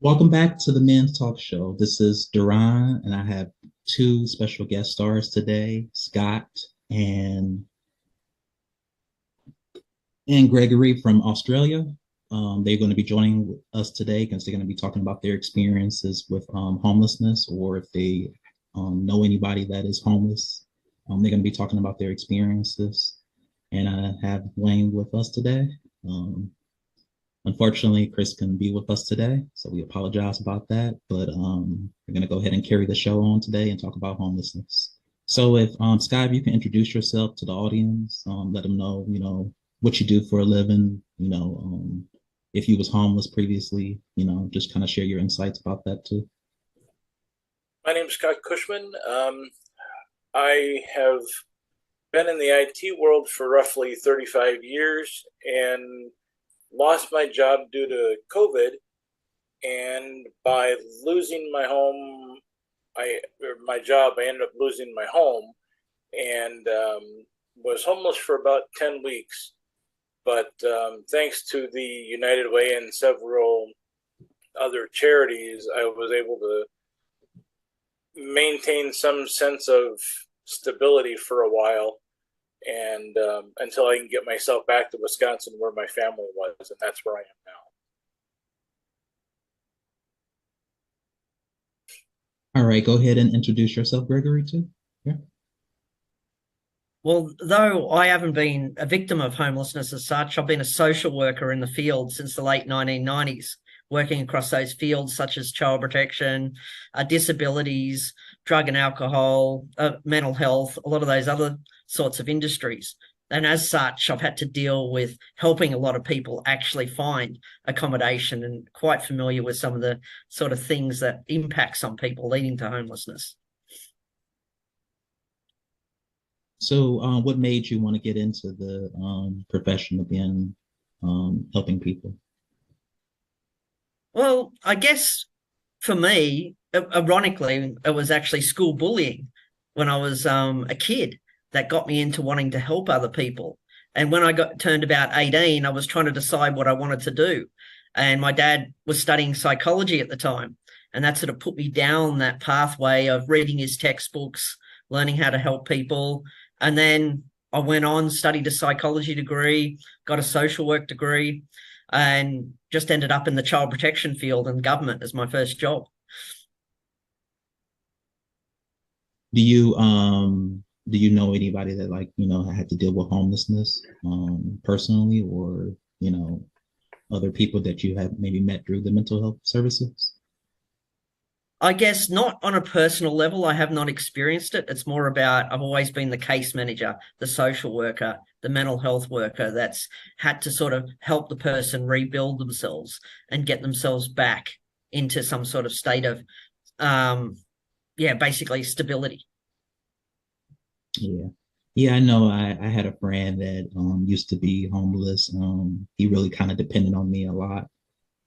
Welcome back to the Men's Talk Show. This is Daron, and I have two special guest stars today, Scott and Gregory from Australia. They're going to be joining us today because they're going to be talking about their experiences with homelessness, or if they know anybody that is homeless. They're going to be talking about their experiences. And I have Wayne with us today. Unfortunately, Chris couldn't be with us today, so we apologize about that. But we're going to go ahead and carry the show on today and talk about homelessness. So if Scott, if you can introduce yourself to the audience, let them know, what you do for a living, if you was homeless previously, just kind of share your insights about that too. My name is Scott Cushman. I have been in the IT world for roughly 35 years and lost my job due to COVID. And by losing my home, my job, I ended up losing my home and was homeless for about 10 weeks. But thanks to the United Way and several other charities, I was able to maintain some sense of stability for a while, and until I can get myself back to Wisconsin where my family was, and that's where I am now. All right, go ahead and introduce yourself, Gregory, too. Yeah. Well, though I haven't been a victim of homelessness as such, I've been a social worker in the field since the late 1990s, working across those fields such as child protection, disabilities, drug and alcohol, mental health, a lot of those other sorts of industries. And as such, I've had to deal with helping a lot of people actually find accommodation, and quite familiar with some of the sort of things that impact some people leading to homelessness. So what made you want to get into the profession of being helping people? Well, I guess for me, ironically, it was actually school bullying when I was a kid that got me into wanting to help other people. And when I turned about 18, I was trying to decide what I wanted to do. And my dad was studying psychology at the time. And that sort of put me down that pathway of reading his textbooks, learning how to help people. And then I went on, studied a psychology degree, got a social work degree, and just ended up in the child protection field and government as my first job. Do you know anybody that had to deal with homelessness personally, or other people that you have maybe met through the mental health services? I guess not on a personal level. I have not experienced it. It's more about, I've always been the case manager, the social worker, the mental health worker that's had to sort of help the person rebuild themselves and get themselves back into some sort of state of, basically stability. Yeah. Yeah, I know. I had a friend that used to be homeless. He really kind of depended on me a lot.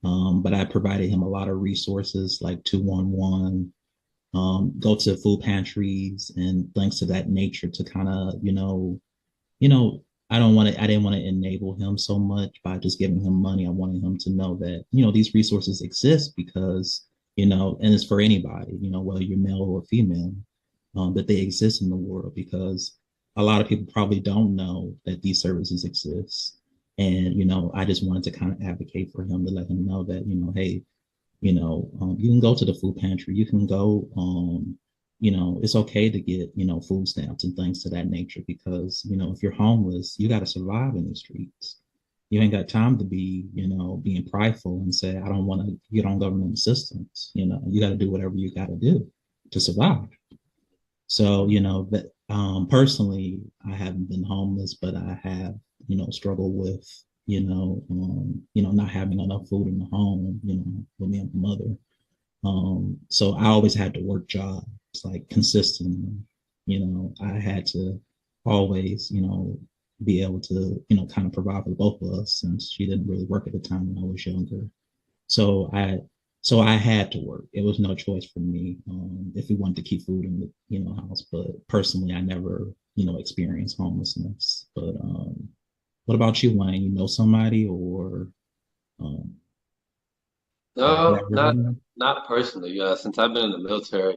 But I provided him a lot of resources like 211, go to food pantries and things of that nature to kind of, I didn't want to enable him so much by just giving him money. I wanted him to know that, these resources exist because, and it's for anybody, whether you're male or female, that they exist in the world, because a lot of people probably don't know that these services exist. And, I just wanted to kind of advocate for him to let him know that, hey, you can go to the food pantry, you can go, it's okay to get, food stamps and things to that nature, because, if you're homeless, you got to survive in the streets. You ain't got time to be, being prideful and say, I don't want to get on government assistance. You got to do whatever you got to do to survive. So, that personally, I haven't been homeless, but I have, struggled with, not having enough food in the home, with me and my mother. So I always had to work jobs like consistently. I had to always, be able to, kind of provide for both of us, since she didn't really work at the time when I was younger. So I had to work. It was no choice for me, if we wanted to keep food in the, house. But personally, I never, experienced homelessness. But what about you, Wayne? You know somebody, or? Yeah, No, not really? not personally. Since I've been in the military,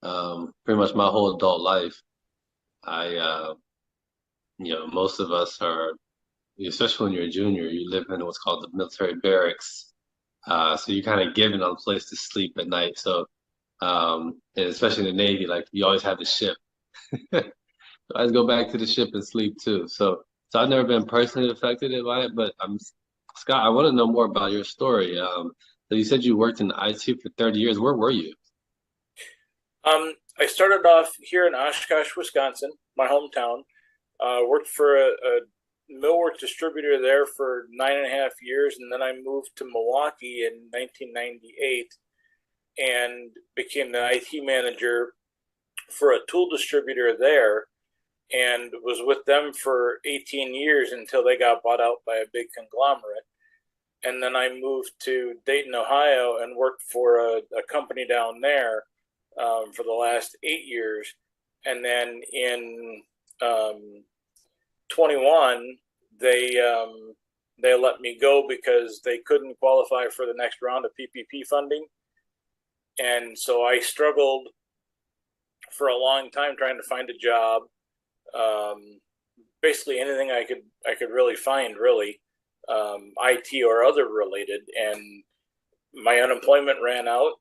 pretty much my whole adult life, I most of us are, especially when you're a junior, you live in what's called the military barracks. So you're kind of given a place to sleep at night. So and especially in the Navy, like you always have the ship. So I just go back to the ship and sleep too. So I've never been personally affected by it, but Scott, I want to know more about your story. So you said you worked in IT for 30 years. Where were you? I started off here in Oshkosh, Wisconsin, my hometown. Worked for a millwork distributor there for 9.5 years, and then I moved to Milwaukee in 1998 and became the IT manager for a tool distributor there, and was with them for 18 years until they got bought out by a big conglomerate. And then I moved to Dayton, Ohio, and worked for a company down there for the last 8 years. And then in 21, they let me go because they couldn't qualify for the next round of PPP funding. And so I struggled for a long time trying to find a job. Basically anything I could really find, really, IT or other related. And my unemployment ran out.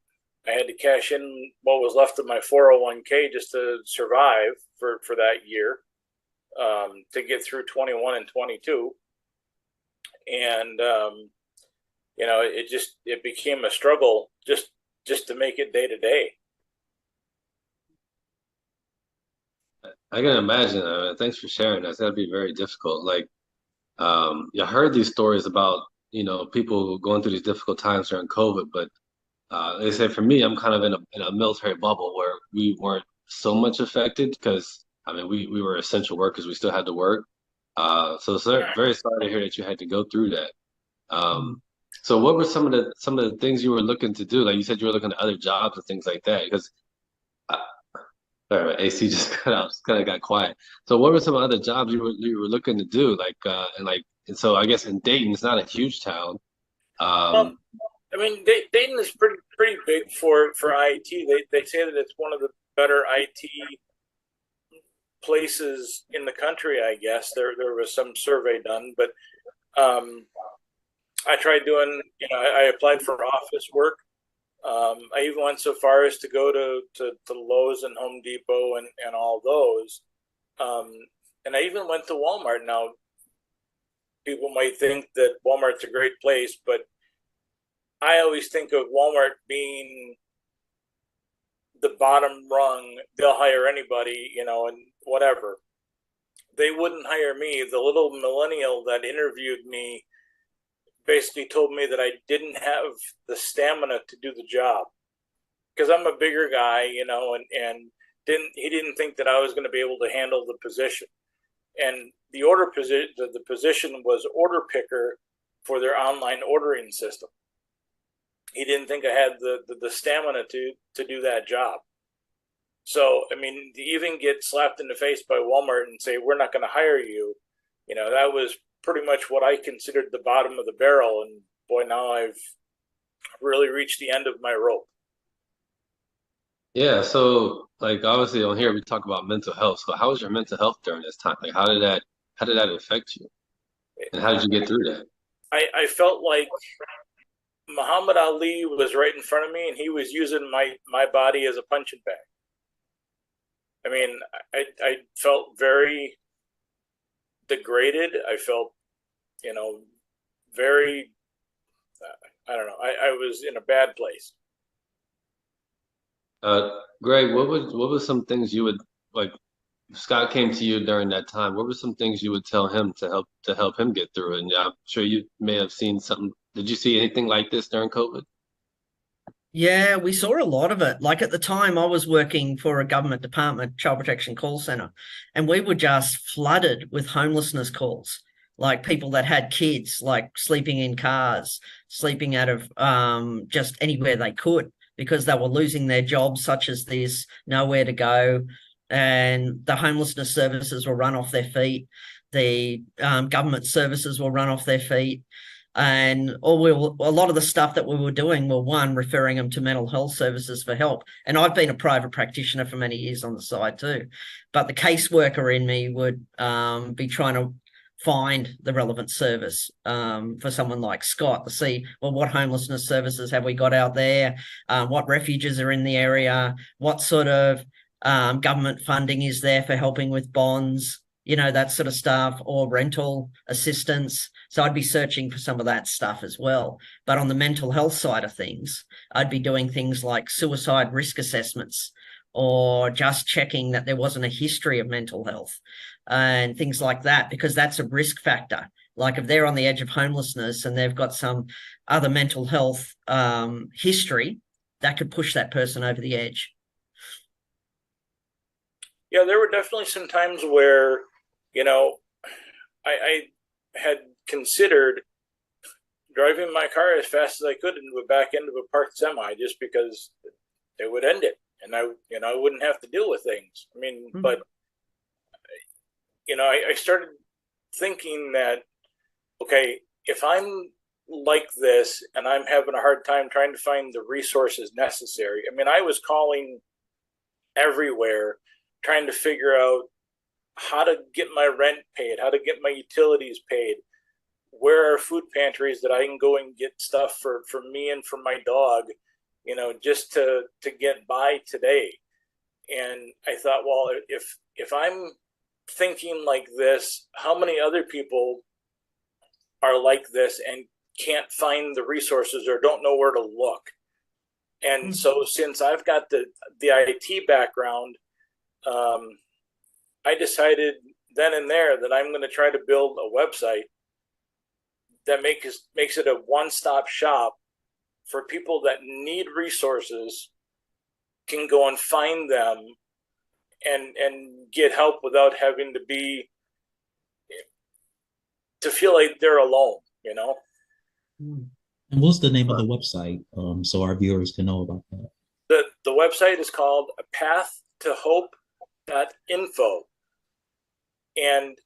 I had to cash in what was left of my 401k just to survive for that year, to get through 21 and 22. And it became a struggle just to make it day to day. I can imagine. Thanks for sharing that. That'd be very difficult. Like, I heard these stories about, people going through these difficult times during COVID, but they say for me, I'm kind of in a military bubble where we weren't so much affected because I mean we were essential workers. We still had to work. So very sorry to hear that you had to go through that. So what were some of the things you were looking to do? Like you said, you were looking at other jobs and things like that. Because sorry, AC just cut out, just kind of got quiet. So what were some other jobs you were looking to do? And so I guess in Dayton, it's not a huge town. Well, Um, I mean, Dayton is pretty big for IT. They say that it's one of the better IT places in the country. I guess there was some survey done, but I tried doing. I applied for office work. I even went so far as to go to Lowe's and Home Depot and all those. Um, and I even went to Walmart. Now, people might think that Walmart's a great place, but I always think of Walmart being the bottom rung. They'll hire anybody, and whatever. They wouldn't hire me. The little millennial that interviewed me basically told me that I didn't have the stamina to do the job because I'm a bigger guy, and he didn't think that I was going to be able to handle the position. And the position was order picker for their online ordering system. He didn't think I had the stamina to do that job. So, I mean, to even get slapped in the face by Walmart and say, we're not going to hire you, that was pretty much what I considered the bottom of the barrel. And boy, now I've really reached the end of my rope. Yeah, so like obviously on here we talk about mental health. So how was your mental health during this time? Like how did that affect you? And how did you get through that? I felt like Muhammad Ali was right in front of me and he was using my body as a punching bag. I mean, I felt very degraded. I felt, very, I don't know. I was in a bad place. Greg, what was some things you would like Scott came to you during that time. What were some things you would tell him to help him get through it? And I'm sure you may have seen something. Did you see anything like this during COVID? Yeah, we saw a lot of it. Like at the time, I was working for a government department, child protection call center, and we were just flooded with homelessness calls. Like people that had kids, like sleeping in cars, sleeping out of just anywhere they could because they were losing their jobs, such as this, nowhere to go, and the homelessness services were run off their feet. The government services were run off their feet. And a lot of the stuff that we were doing were, one, referring them to mental health services for help. And I've been a private practitioner for many years on the side too. But the caseworker in me would be trying to find the relevant service for someone like Scott to see, well, what homelessness services have we got out there? What refuges are in the area? What sort of government funding is there for helping with bonds? That sort of stuff, or rental assistance. So I'd be searching for some of that stuff as well. But on the mental health side of things, I'd be doing things like suicide risk assessments, or just checking that there wasn't a history of mental health and things like that, because that's a risk factor. Like if they're on the edge of homelessness and they've got some other mental health history, that could push that person over the edge. Yeah, there were definitely some times where, I had considered driving my car as fast as I could into the back end of a parked semi, just because it would end it, and I wouldn't have to deal with things. I mean, but I started thinking that, okay, if I'm like this and I'm having a hard time trying to find the resources necessary, I mean, I was calling everywhere trying to figure out how to get my rent paid, how to get my utilities paid, where are food pantries that I can go and get stuff for me and for my dog, just to get by today. And I thought, well, if I'm thinking like this, how many other people are like this and can't find the resources or don't know where to look? And so since I've got the IT background, I decided then and there that I'm going to try to build a website that makes it a one-stop shop for people that need resources, can go and find them and get help without having to feel like they're alone, And what's the name of the website, so our viewers can know about that? The website is called pathtohope.info. And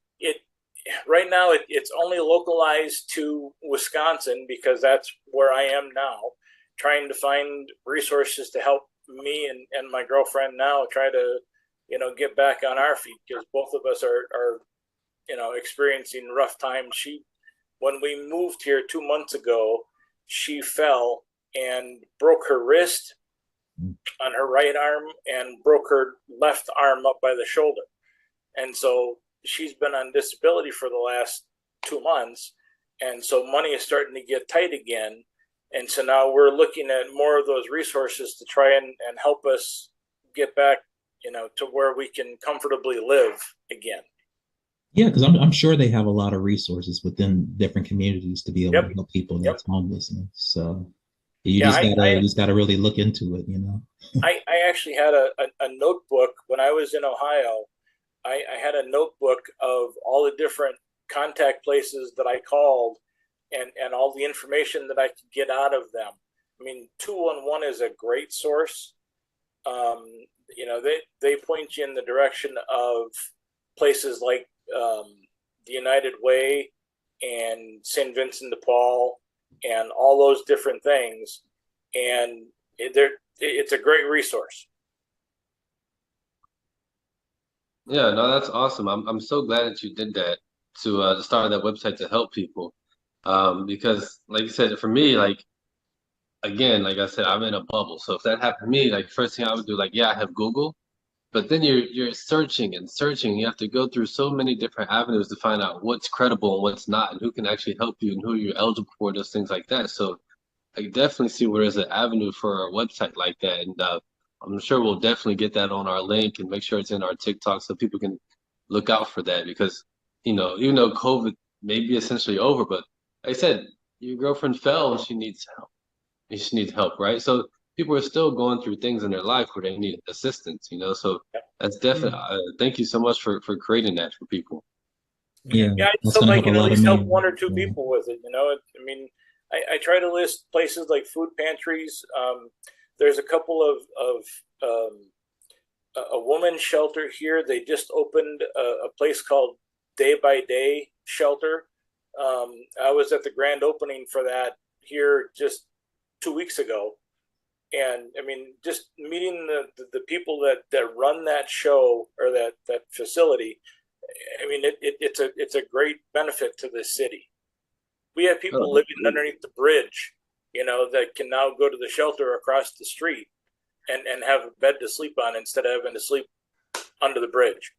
right now it's only localized to Wisconsin, because that's where I am now, trying to find resources to help me and my girlfriend now try to, get back on our feet, because both of us are experiencing rough times. When we moved here 2 months ago, she fell and broke her wrist on her right arm and broke her left arm up by the shoulder. And so she's been on disability for the last 2 months. And so money is starting to get tight again. And so now we're looking at more of those resources to try and help us get back, to where we can comfortably live again. Yeah, because I'm sure they have a lot of resources within different communities to be able to help people that's homeless. So you just gotta really look into it, I actually had a notebook when I was in Ohio. I had a notebook of all the different contact places that I called and all the information that I could get out of them. I mean, 211 is a great source. They point you in the direction of places like the United Way and St. Vincent de Paul and all those different things. And it's a great resource. Yeah, no, that's awesome. I'm so glad that you did that to start that website to help people. Because like you said, for me, like again, like I said, I'm in a bubble. So if that happened to me, like first thing I would do, like, yeah, I have Google, but then you're searching and searching. You have to go through so many different avenues to find out what's credible and what's not, and who can actually help you and who you're eligible for, those things like that. So I definitely see where there's an avenue for a website like that. And I'm sure we'll definitely get that on our link and make sure it's in our TikTok so people can look out for that, because, even though COVID may be essentially over, but like I said, your girlfriend fell and she needs help. And she needs help, right? So people are still going through things in their life where they need assistance, So that's definitely, thank you so much for creating that for people. Yeah, I that's hope gonna I help a can at lot of least help me. one or two people with it. I mean, I try to list places like food pantries. There's a couple of a woman's shelter here. They just opened a place called Day by Day Shelter, I was at the grand opening for that here just 2 weeks ago, and I mean, just meeting the people that run that show or that facility. I mean, it's a great benefit to the city. We have people Oh, living underneath the bridge, that can now go to the shelter across the street and have a bed to sleep on instead of having to sleep under the bridge.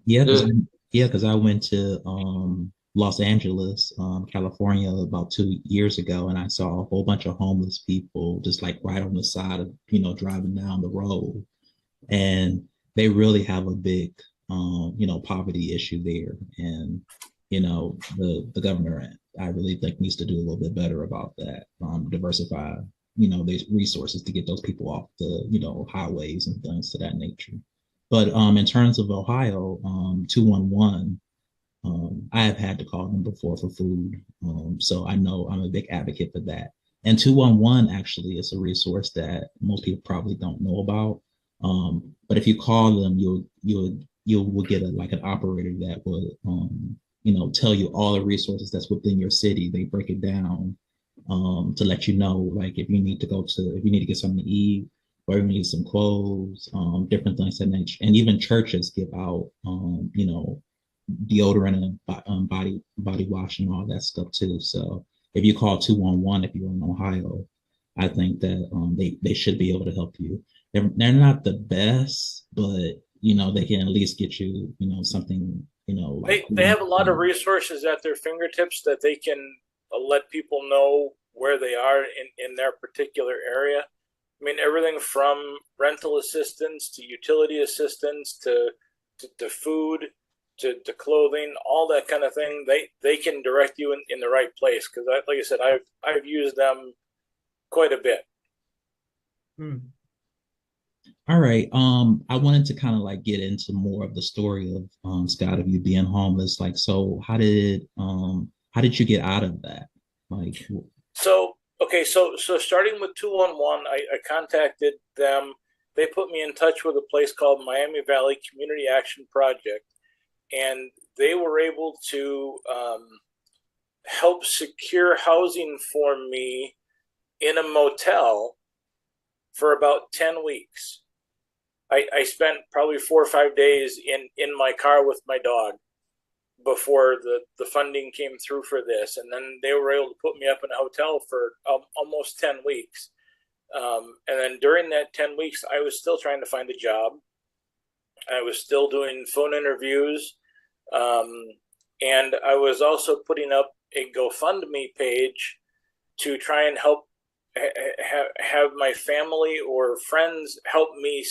Yeah, because good. I went to Los Angeles, California about 2 years ago, and I saw a whole bunch of homeless people just like right on the side of driving down the road, and they really have a big poverty issue there, and the governor, I really think, needs to do a little bit better about that, diversify these resources to get those people off the highways and things to that nature. But in terms of Ohio, 211, I have had to call them before for food. So I know I'm a big advocate for that. And 211 actually is a resource that most people probably don't know about. But if you call them, you will get like an operator that will tell you all the resources that's within your city. They break it down to let you know, like if you need to get something to eat, or you need some clothes, different things of that nature. And even churches give out, deodorant and body wash and all that stuff too. So if you call 211, if you're in Ohio, I think that they should be able to help you. They're not the best, but they can at least get you something like They have a lot of resources at their fingertips that they can let people know where they are in their particular area. I mean, everything from rental assistance to utility assistance to food to clothing, all that kind of thing. They can direct you in the right place because, like I said, I've used them quite a bit. Hmm. All right. I wanted to kind of like get into more of the story of Scott, of you being homeless. Like, so how did you get out of that? Like, So okay, so starting with 211, I contacted them. They put me in touch with a place called Miami Valley Community Action Project, and they were able to help secure housing for me in a motel for about 10 weeks. I spent probably 4 or 5 days in my car with my dog before the funding came through for this. And then they were able to put me up in a hotel for almost 10 weeks. And then during that 10 weeks, I was still trying to find a job. I was still doing phone interviews. And I was also putting up a GoFundMe page to try and help have my family or friends help me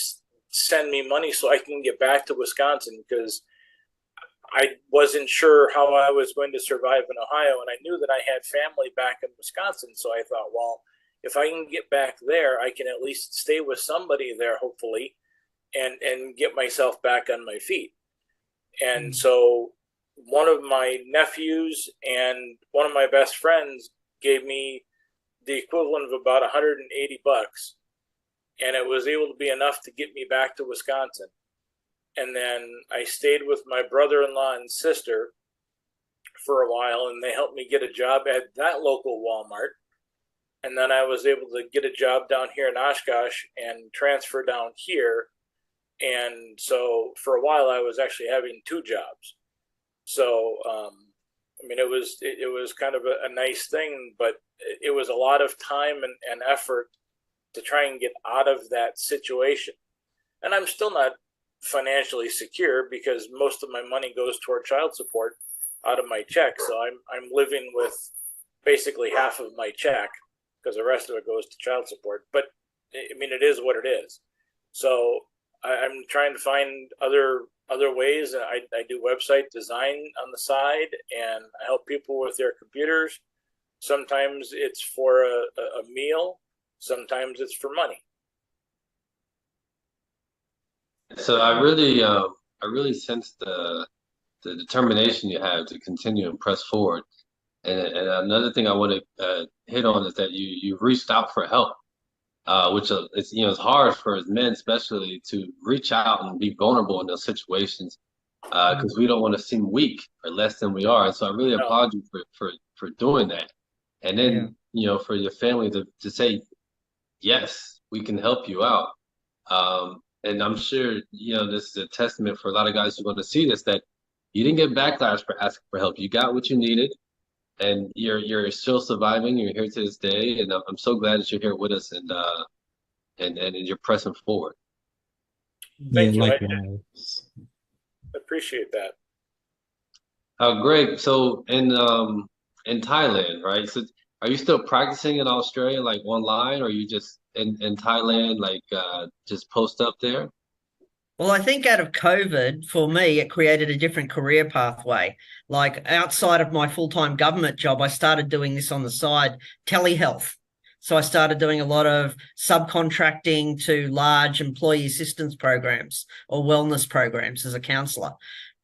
send me money so I can get back to Wisconsin, because I wasn't sure how I was going to survive in Ohio, and I knew that I had family back in Wisconsin. So I thought, well, if I can get back there, I can at least stay with somebody there, hopefully, and get myself back on my feet. And so one of my nephews and one of my best friends gave me the equivalent of about 180 bucks, and it was able to be enough to get me back to Wisconsin. And then I stayed with my brother-in-law and sister for a while, and they helped me get a job at that local Walmart. And then I was able to get a job down here in Oshkosh and transfer down here. And so for a while, I was actually having two jobs. So, I mean, it was kind of a nice thing, but it was a lot of time and effort to try and get out of that situation. And I'm still not financially secure because most of my money goes toward child support out of my check. So I'm living with basically half of my check because the rest of it goes to child support. But I mean, it is what it is. So I'm trying to find other ways. I do website design on the side, and I help people with their computers. Sometimes it's for a meal. Sometimes it's for money. So I really sense the determination you have to continue and press forward. And another thing I want to hit on is that you've reached out for help, which it's it's hard for men especially to reach out and be vulnerable in those situations. because we don't want to seem weak or less than we are. And so I really No. applaud you for doing that. And then, for your family to say, yes, we can help you out. And I'm sure, this is a testament for a lot of guys who want to see this, that you didn't get backlash for asking for help. You got what you needed, and you're still surviving. You're here to this day, and I'm so glad that you're here with us, and you're pressing forward. Thank you. I likewise. appreciate that. Greg, so in Thailand, right? So are you still practicing in Australia, like online, or are you just in Thailand, like just post up there? Well, I think out of COVID, for me, it created a different career pathway. Like outside of my full-time government job, I started doing this on the side, telehealth. So I started doing a lot of subcontracting to large employee assistance programs or wellness programs as a counselor.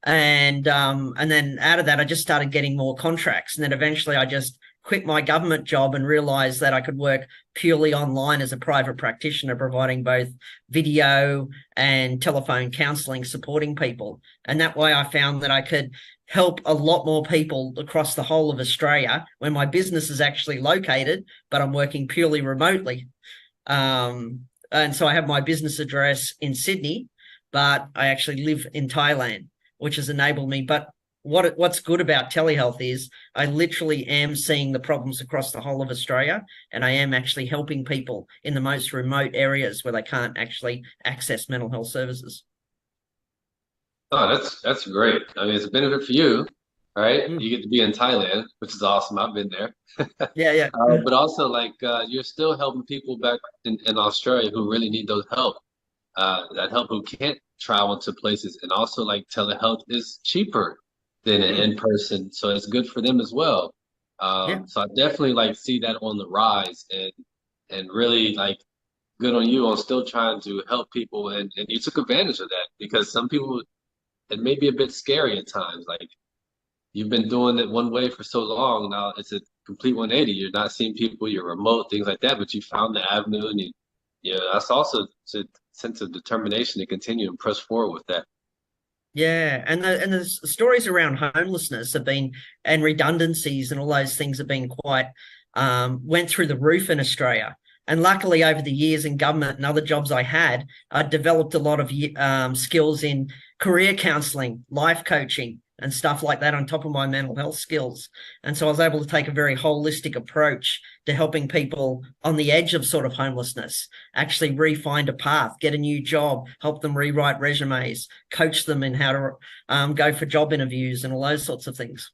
And then out of that, I just started getting more contracts. And then eventually I just quit my government job and realized that I could work purely online as a private practitioner, providing both video and telephone counseling, supporting people. And that way I found that I could help a lot more people across the whole of Australia when my business is actually located, but I'm working purely remotely. And so I have my business address in Sydney, but I actually live in Thailand, which has enabled me. But what's good about telehealth is I literally am seeing the problems across the whole of Australia, and I am actually helping people in the most remote areas where they can't actually access mental health services. Oh, that's great. I mean, it's a benefit for you, right? You get to be in Thailand, which is awesome. I've been there. Yeah. But also, like, you're still helping people back in Australia who really need those help, that help who can't travel to places. And also, like, telehealth is cheaper than an in-person, so it's good for them as well. So I definitely like see that on the rise, and really like good on you on still trying to help people, and you took advantage of that, because some people, it may be a bit scary at times. Like, you've been doing it one way for so long, now it's a complete 180. You're not seeing people, you're remote, things like that, but you found the avenue, and that's also a sense of determination to continue and press forward with that. Yeah, and the stories around homelessness have been, and redundancies and all those things have been quite went through the roof in Australia. And luckily, over the years in government and other jobs I had, I developed a lot of skills in career counselling, life coaching, and stuff like that on top of my mental health skills. And so I was able to take a very holistic approach to helping people on the edge of sort of homelessness actually re-find a path, get a new job, help them rewrite resumes, coach them in how to go for job interviews and all those sorts of things.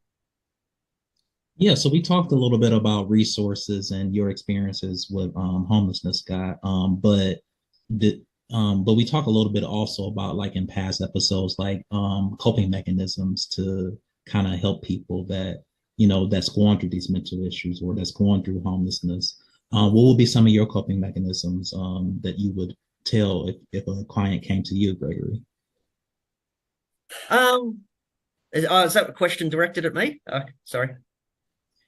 Yeah, so we talked a little bit about resources and your experiences with homelessness, Scott. But we talk a little bit also about, like in past episodes, like coping mechanisms to kind of help people that that's going through these mental issues or that's going through homelessness. What would be some of your coping mechanisms that you would tell if a client came to you, Gregory? Is that a question directed at me? Sorry.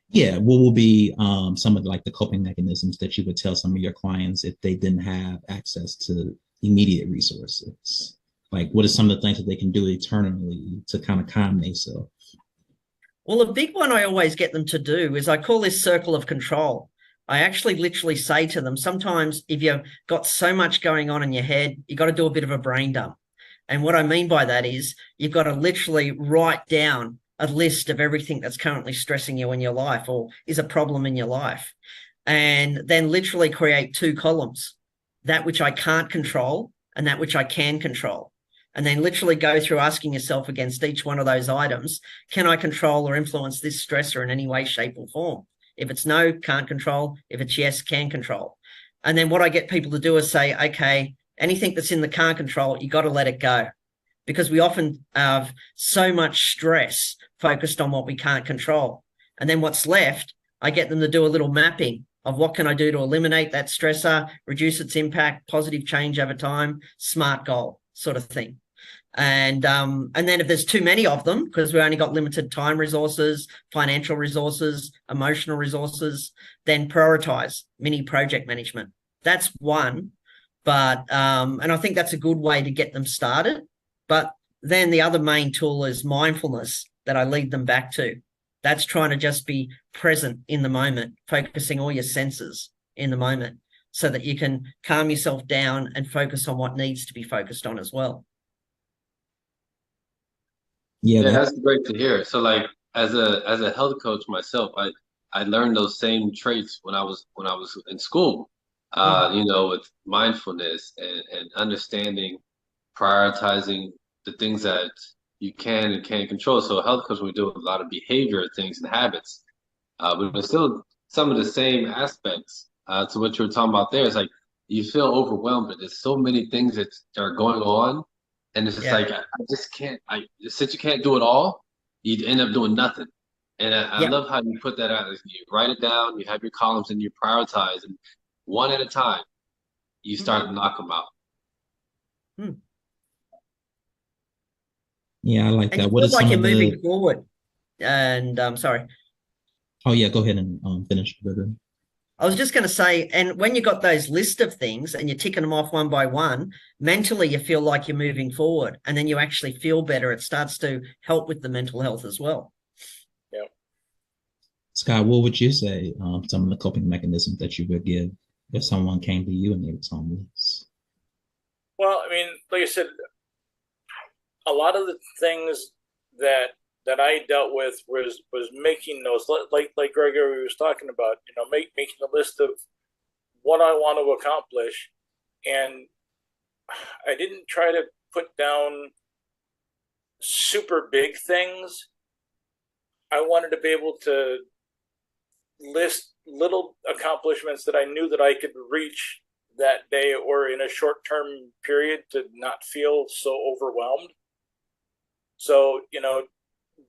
Yeah, what will be some of like the coping mechanisms that you would tell some of your clients if they didn't have access to immediate resources? Like, what are some of the things that they can do eternally to kind of calm themselves? Well, a big one I always get them to do is I call this circle of control. I actually literally say to them, sometimes if you've got so much going on in your head, you got to do a bit of a brain dump. And what I mean by that is you've got to literally write down a list of everything that's currently stressing you in your life or is a problem in your life. And then literally create two columns, that which I can't control and that which I can control. And then literally go through asking yourself against each one of those items, can I control or influence this stressor in any way, shape or form? If it's no, can't control. If it's yes, can control. And then what I get people to do is say, okay, anything that's in the can't control, you got to let it go. Because we often have so much stress focused on what we can't control. And then what's left, I get them to do a little mapping of what can I do to eliminate that stressor, reduce its impact, positive change over time, SMART goal sort of thing. And then if there's too many of them, because we only got limited time resources, financial resources, emotional resources, then prioritize mini project management. That's one. But and I think that's a good way to get them started. But then the other main tool is mindfulness that I lead them back to. That's trying to just be present in the moment, focusing all your senses in the moment so that you can calm yourself down and focus on what needs to be focused on as well. Yeah, Yeah, that's great to hear. So like as a health coach myself, I learned those same traits when I was in school. You know, with mindfulness and understanding, prioritizing the things that you can and can't control. So a health coach, we do a lot of behavior things and habits, but it's still some of the same aspects to what you were talking about there. It's like you feel overwhelmed, but there's so many things that are going on, and it's just Yeah. like I just can't. Since you can't do it all, you end up doing nothing. And I Yep. love how you put that out. You write it down, you have your columns, and you prioritize, and one at a time, you start to knock them out. yeah, I like And you that. What feel is like some you're of the? moving forward. And sorry, Oh yeah, go ahead and finish, Burger. I was just going to say, and when you got those list of things and you're ticking them off one by one, mentally you feel like you're moving forward, and then you actually feel better. It starts to help with the mental health as well. Yeah. Scott, what would you say some of the coping mechanisms that you would give if someone came to you and they was homeless? Well, I mean, like I said, a lot of the things that I dealt with was making those, like Gregory was talking about, you know, making a list of what I want to accomplish, and I didn't try to put down super big things. I wanted to be able to list little accomplishments that I knew that I could reach that day or in a short term period to not feel so overwhelmed. So, you know,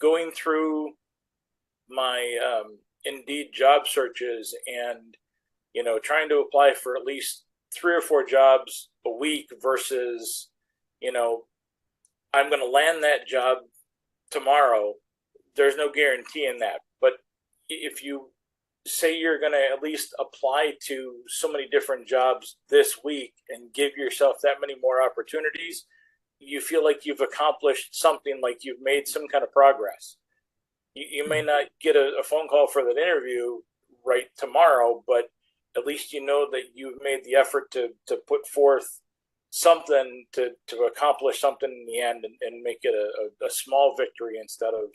going through my Indeed job searches and, you know, trying to apply for at least 3 or 4 jobs a week versus, you know, I'm going to land that job tomorrow. There's no guarantee in that. But if you say you're going to at least apply to so many different jobs this week and give yourself that many more opportunities, you feel like you've accomplished something, like you've made some kind of progress. You may not get a phone call for that interview right tomorrow, but at least you know that you've made the effort to put forth something to accomplish something in the end, and make it a small victory instead of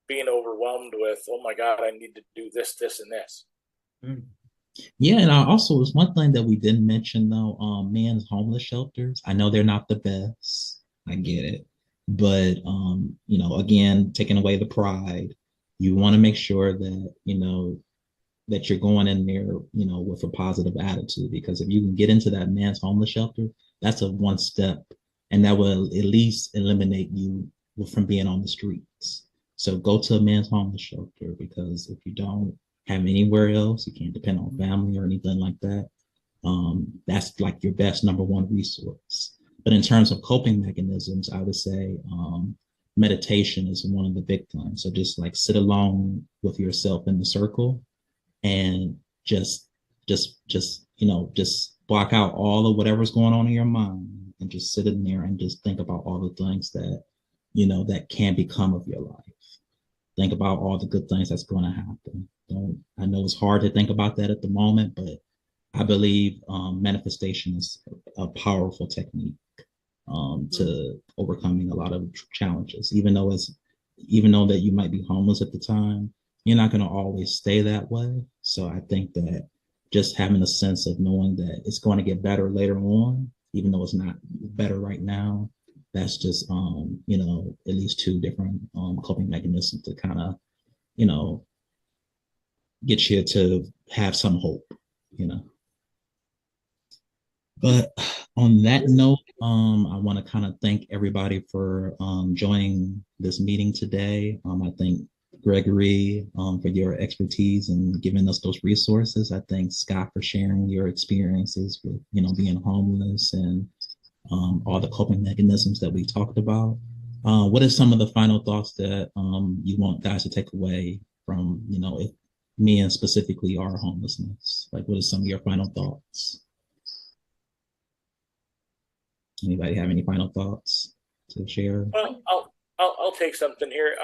being overwhelmed with, oh my God, I need to do this, this, and this. Yeah, and I also it's one thing that we didn't mention though, men's homeless shelters. I know they're not the best. I get it. But you know, again, taking away the pride, you want to make sure that, you know, that you're going in there, you know, with a positive attitude. Because if you can get into that man's homeless shelter, that's a one step, and that will at least eliminate you from being on the streets. So go to a man's homeless shelter, because if you don't have anywhere else, you can't depend on family or anything like that. That's like your best number one resource. But in terms of coping mechanisms, I would say meditation is one of the big things. So just like sit alone with yourself in the circle and just you know, just block out all of whatever's going on in your mind and just sit in there and just think about all the things that, you know, that can become of your life. Think about all the good things that's going to happen. I know it's hard to think about that at the moment, but I believe manifestation is a powerful technique to overcoming a lot of challenges. Even though that you might be homeless at the time, you're not going to always stay that way. So I think that just having a sense of knowing that it's going to get better later on, even though it's not better right now, that's just you know, at least two different coping mechanisms to kind of, you know, get you to have some hope, you know. But on that note, I want to kind of thank everybody for joining this meeting today. I thank Gregory for your expertise and giving us those resources. I thank Scott for sharing your experiences with, you know, being homeless and all the coping mechanisms that we talked about. What are some of the final thoughts that you want guys to take away from, you know, if me and specifically our homelessness? Like, what are some of your final thoughts? Anybody have any final thoughts? to share? Well, I'll take something here.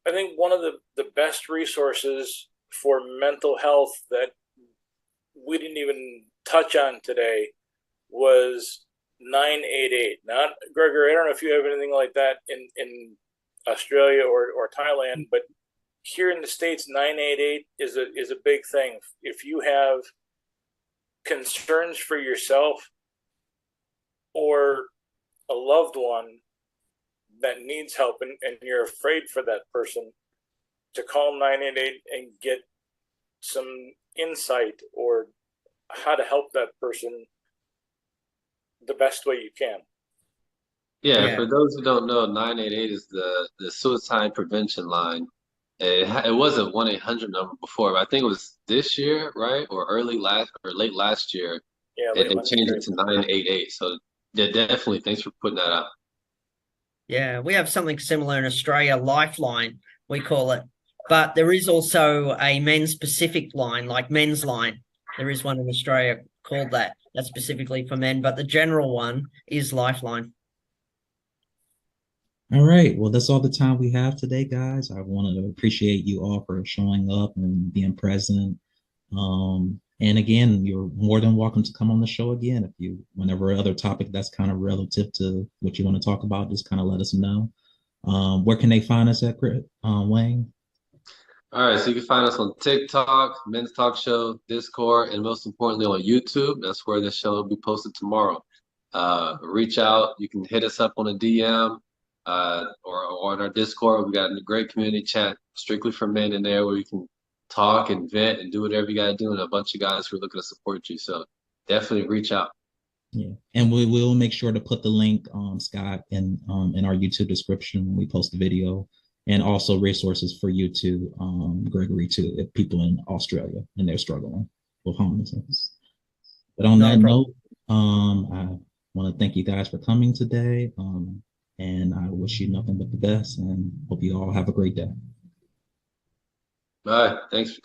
I think one of the best resources for mental health that we didn't even touch on today was 988. Not Gregory, I don't know if you have anything like that in Australia or Thailand, but here in the States, 988 is a big thing. If you have concerns for yourself or a loved one that needs help and you're afraid for that person, to call 988 and get some insight or how to help that person the best way you can. Yeah, for those who don't know, 988 is the suicide prevention line. It was a 1-800 number before, but I think it was this year, right? Or late last year, Yeah, they changed it to 988. So yeah, definitely, thanks for putting that out. Yeah, we have something similar in Australia, Lifeline, we call it. But there is also a men's specific line, like Men's Line. There is one in Australia called that. That's specifically for men, but the general one is Lifeline. All right. Well, that's all the time we have today, guys. I want to appreciate you all for showing up and being present. And again, you're more than welcome to come on the show again. If you, whenever other topic that's kind of relative to what you want to talk about, just kind of let us know. Where can they find us at, Wayne? All right, so you can find us on TikTok, Men's Talk Show, Discord, and most importantly on YouTube. That's where this show will be posted tomorrow. Reach out. You can hit us up on a DM or on our Discord. We've got a great community chat strictly for men in there where you can talk and vent and do whatever you got to do, and a bunch of guys who are looking to support you. So definitely reach out. Yeah, and we will make sure to put the link, Scott, in our YouTube description when we post the video, and also resources for you too, Gregory, too, if people in Australia and they're struggling with homelessness. But on that note, I want to thank you guys for coming today, and I wish you nothing but the best, and hope you all have a great day. Bye. Thanks for coming.